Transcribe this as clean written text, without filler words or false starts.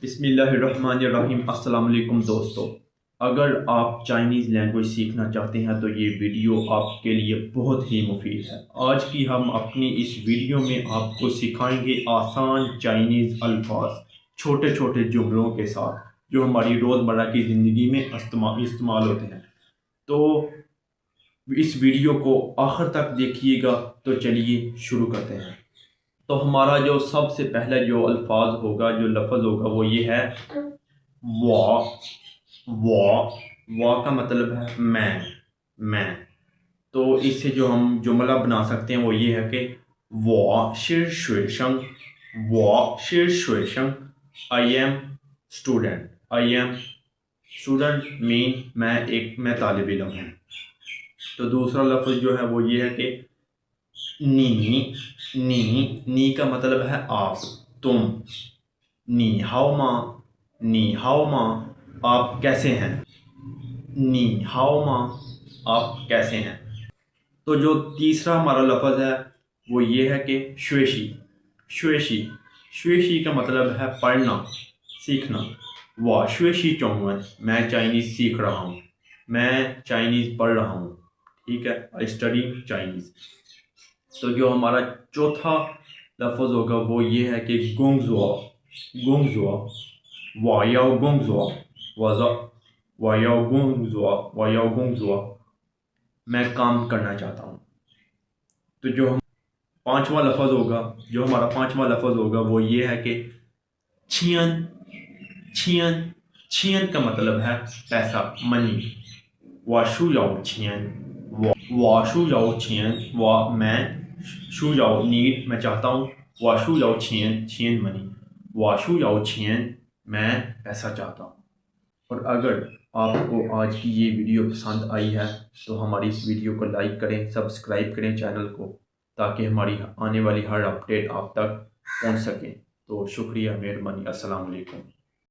بسم اللہ الرحمن الرحیم۔ السلام علیکم دوستو، اگر آپ چائنیز لینگویج سیکھنا چاہتے ہیں تو یہ ویڈیو آپ کے لیے بہت ہی مفید ہے۔ آج کی ہم اپنی اس ویڈیو میں آپ کو سکھائیں گے آسان چائنیز الفاظ چھوٹے چھوٹے جملوں کے ساتھ جو ہماری روزمرہ کی زندگی میں استعمال ہوتے ہیں۔ تو اس ویڈیو کو آخر تک دیکھیے گا۔ تو چلیے شروع کرتے ہیں۔ تو ہمارا جو سب سے پہلا جو الفاظ ہوگا، جو لفظ ہوگا، وہ یہ ہے وا۔ وا کا مطلب ہے میں۔ تو اس سے جو ہم جملہ بنا سکتے ہیں وہ یہ ہے کہ وا شی شوئے شنگ آئی ایم اسٹوڈنٹ مین میں طالب علم ہوں۔ تو دوسرا لفظ جو ہے وہ یہ ہے کہ نی کا مطلب ہے آپ، تم۔ نی ہاؤ ماں آپ کیسے ہیں۔ نی ہاؤ ماں آپ کیسے ہیں۔ تو جو تیسرا ہمارا لفظ ہے وہ یہ ہے کہ شویشی کا مطلب ہے پڑھنا، سیکھنا۔ وا شویشی چونگن میں چائنیز سیکھ رہا ہوں، میں چائنیز پڑھ رہا ہوں، ٹھیک ہے، آئی اسٹڈی چائنیز۔ تو جو ہمارا چوتھا لفظ ہوگا وہ یہ ہے کہ گونگزوا میں کام کرنا چاہتا ہوں۔ تو جو ہمارا پانچواں لفظ ہوگا وہ یہ ہے کہ چھین کا مطلب ہے پیسہ، منی۔ واشو یاؤ چھین میں شو یاؤ نیڈ میں چاہتا ہوں، واشو یاؤ چھین منی، واشو یاؤ چھین میں پیسہ چاہتا ہوں۔ اور اگر آپ کو آج کی یہ ویڈیو پسند آئی ہے تو ہماری اس ویڈیو کو لائک کریں، سبسکرائب کریں چینل کو، تاکہ ہماری آنے والی ہر اپڈیٹ آپ تک پہنچ سکیں۔ تو شکریہ، مہربانی، السلام علیکم۔